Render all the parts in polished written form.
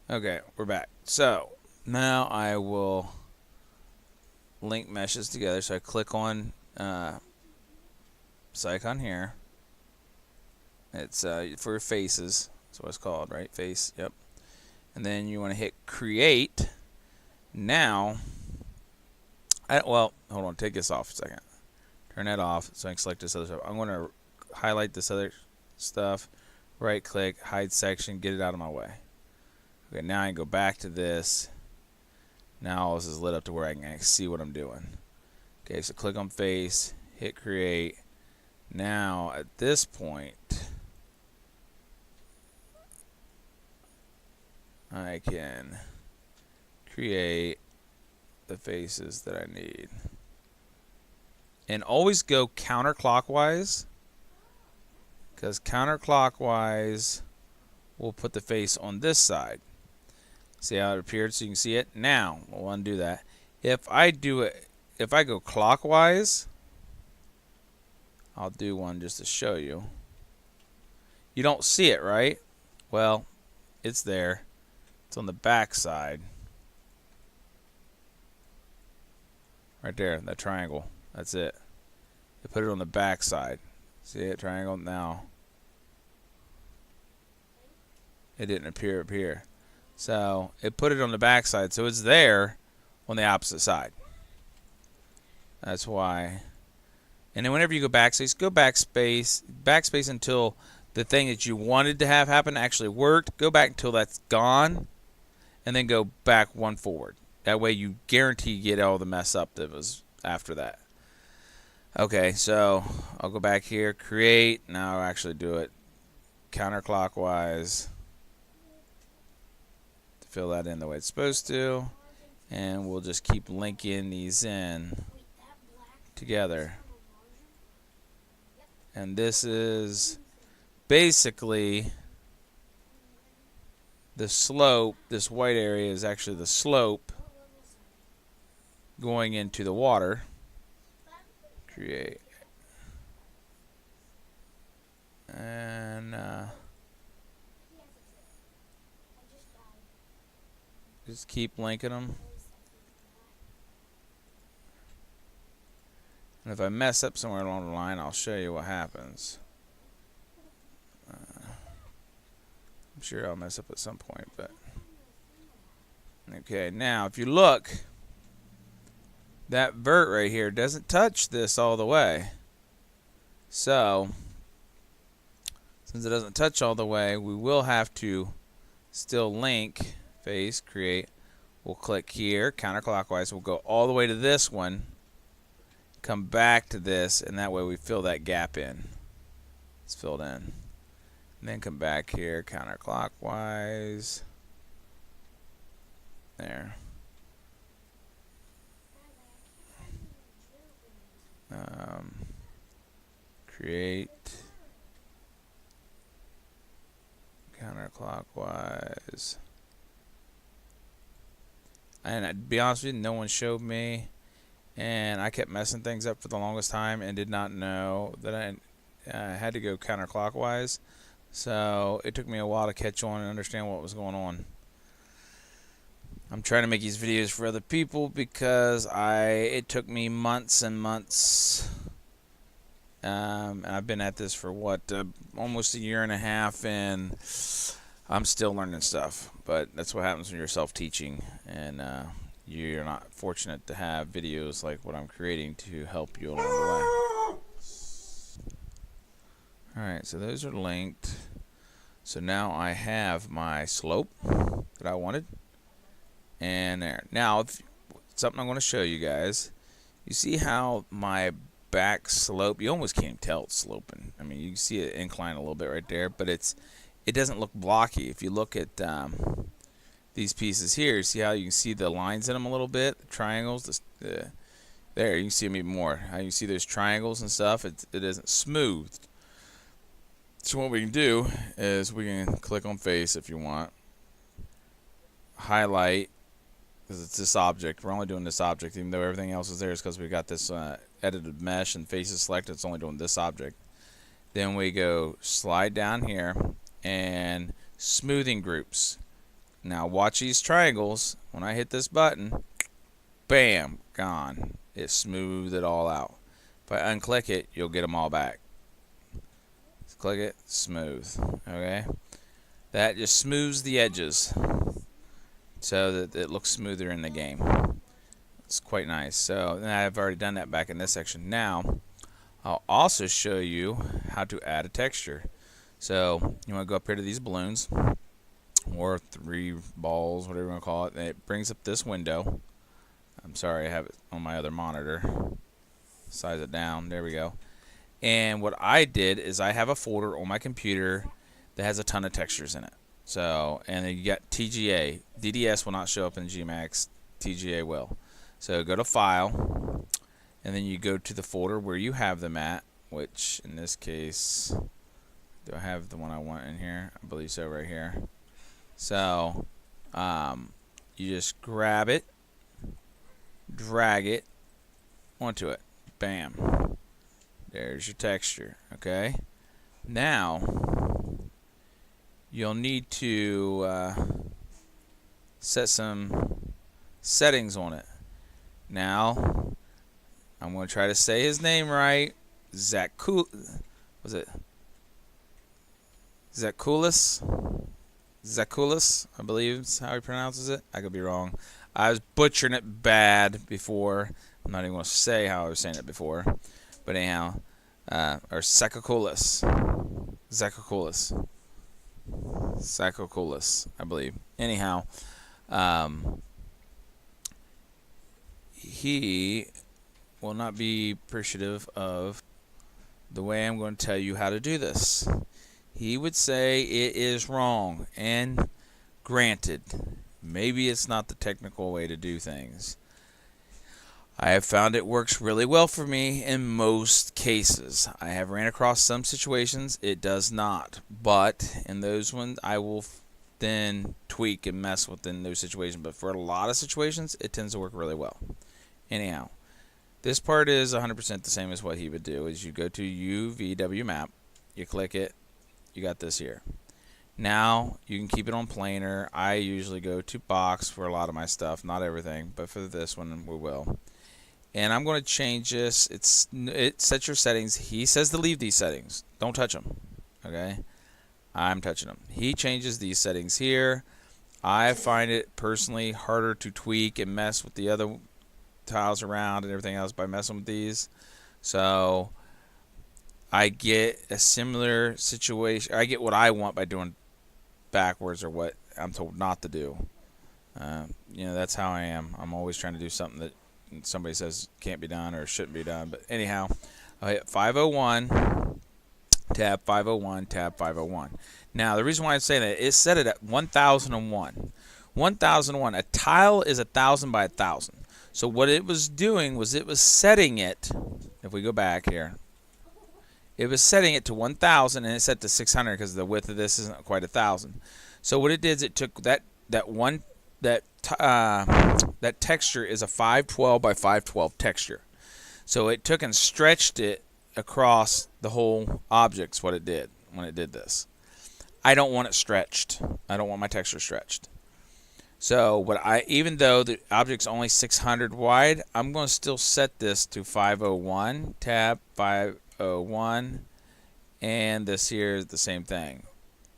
Okay, we're back. So now I will link meshes together. So I click on this icon here. It's for faces. That's what it's called, right? Face. Yep. And then you want to hit create. Now, well, hold on. Take this off a second. Turn that off so I can select this other stuff. I'm going to highlight this other stuff. Right click, hide section, get it out of my way. Okay, now I can go back to this. Now all this is lit up to where I can see what I'm doing. Okay, so click on face, hit create. Now at this point, I can create the faces that I need. And always go counterclockwise, because counterclockwise will put the face on this side. See how it appeared so you can see it? Now, we'll undo that. If I go clockwise, I'll do one just to show you. You don't see it, right? Well, it's there. It's on the back side. Right there, that triangle. That's it. They put it on the back side. See it, triangle? Now, it didn't appear up here. So it put it on the back side, so it's there on the opposite side. That's why. And then whenever you go backspace, backspace until the thing that you wanted to have happen actually worked. Go back until that's gone, and then go back one forward. That way you guarantee you get all the mess up that was after that. Okay, so I'll go back here, create. Now I'll actually do it counterclockwise. Fill that in the way it's supposed to, and we'll just keep linking these in together. And this is basically the slope. This white area is actually the slope going into the water. Create. And just keep linking them. And if I mess up somewhere along the line, I'll show you what happens. I'm sure I'll mess up at some point, but okay. Now, if you look, that vert right here doesn't touch this all the way. So, since it doesn't touch all the way, we will have to still link. Face, create. We'll click here, counterclockwise. We'll go all the way to this one, come back to this, and that way we fill that gap in. It's filled in. And then come back here, counterclockwise. There. Create. Counterclockwise. And to be honest with you, no one showed me, and I kept messing things up for the longest time and did not know that I had to go counterclockwise. So it took me a while to catch on and understand what was going on. I'm trying to make these videos for other people because it took me months and months. And I've been at this for almost a year and a half, and I'm still learning stuff. But that's what happens when you're self-teaching, and you're not fortunate to have videos like what I'm creating to help you along the way. Alright, so those are linked. So now I have my slope that I wanted, and there. Now, something I'm going to show you guys. You see how my back slope, you almost can't tell it's sloping. I mean, you can see it incline a little bit right there, but it doesn't look blocky. If you look at these pieces here, see how you can see the lines in them a little bit, the triangles. There, you can see them even more. How you can see those triangles and stuff. It isn't smooth. So what we can do is we can click on face if you want, highlight, because it's this object. We're only doing this object, even though everything else is there, is because we got this edited mesh and faces selected. It's only doing this object. Then we go slide down here and smoothing groups. Now watch these triangles. When I hit this button, bam, gone. It smoothed it all out. If I unclick it, you'll get them all back. Just click it, smooth. Okay, that just smooths the edges so that it looks smoother in the game. It's quite nice. So I've already done that back in this section. Now I'll also show you how to add a texture. So you want to go up here to these balloons, or 3 balls, whatever you want to call it, and it brings up this window. I'm sorry, I have it on my other monitor. Size it down. There we go. And what I did is I have a folder on my computer that has a ton of textures in it. So, and then you got TGA. DDS will not show up in Gmax. TGA will. So go to File, and then you go to the folder where you have them at, which in this case, do I have the one I want in here? I believe so, right here. So you just grab it, drag it onto it. Bam. There's your texture. Okay. Now you'll need to set some settings on it. Now I'm going to try to say his name right. Zakulis, I believe is how he pronounces it. I could be wrong. I was butchering it bad before. I'm not even going to say how I was saying it before. But anyhow, or Zakulis, I believe. Anyhow, he will not be appreciative of the way I'm going to tell you how to do this. He would say it is wrong, and granted, maybe it's not the technical way to do things. I have found it works really well for me in most cases. I have ran across some situations it does not, but in those ones I will then tweak and mess within those situations. But for a lot of situations, it tends to work really well. Anyhow, this part is 100% the same as what he would do. Is you go to UVW map, you click it, you got this here. Now you can keep it on planar. I usually go to box for a lot of my stuff, not everything, but for this one we will. And I'm going to change this. It sets your settings. He says to leave these settings. Don't touch them. Okay? I'm touching them. He changes these settings here. I find it personally harder to tweak and mess with the other tiles around and everything else by messing with these. So I get a similar situation. I get what I want by doing backwards or what I'm told not to do. That's how I am. I'm always trying to do something that somebody says can't be done or shouldn't be done. But anyhow, I hit 501, tab 501, tab 501. Now the reason why I'm saying that is set it at 1001. 1001. A tile is 1,000 by 1,000. So what it was doing was it was setting it. If we go back here, it was setting it to 1,000 and it's set to 600 because the width of this isn't quite 1,000. So what it did is it took that texture is a 512 by 512 texture. So it took and stretched it across the whole object's what it did when it did this. I don't want it stretched. I don't want my texture stretched. So even though the object's only 600 wide, I'm going to still set this to 501, tab 501, and this here is the same thing,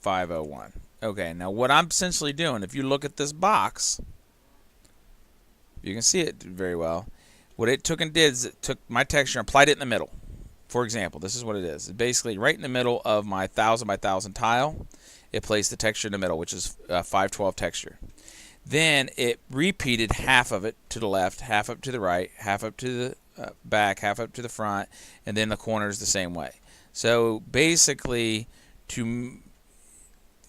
501. Okay, now what I'm essentially doing, if you look at this box, you can see it very well. What it took and did is it took my texture and applied it in the middle. For example, this is what it is. It's basically right in the middle of my 1,000 by 1,000 tile. It placed the texture in the middle, which is a 512 texture. Then it repeated half of it to the left, half up to the right, half up to the back, half up to the front, and then the corners the same way. So basically,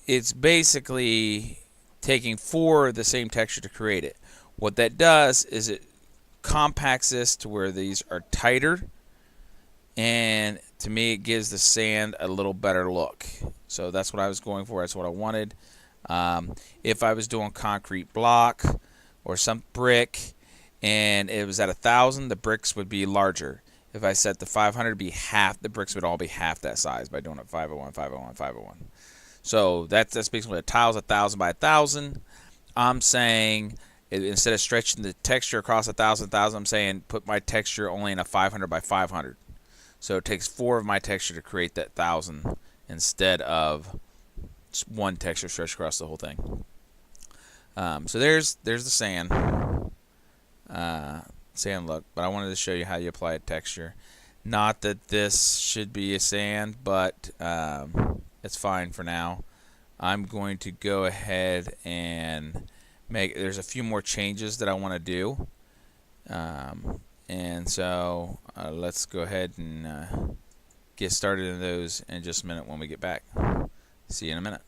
it's basically taking 4 of the same texture to create it. What that does is it compacts this to where these are tighter, and to me it gives the sand a little better look. So that's what I was going for. That's what I wanted. If I was doing concrete block or some brick and it was at 1,000, the bricks would be larger. If I set the 500, it'd be half. The bricks would all be half that size by doing it 501, 501, 501. So that's basically a tile's 1,000 by 1,000. I'm saying instead of stretching the texture across 1,000, I'm saying put my texture only in a 500 by 500. So it takes 4 of my texture to create that 1,000 instead of one texture stretched across the whole thing. So there's the sand look, but I wanted to show you how you apply a texture. Not that this should be a sand, but it's fine for now. I'm going to go ahead and there's a few more changes that I want to do. And so let's go ahead and get started in those in just a minute when we get back. See you in a minute.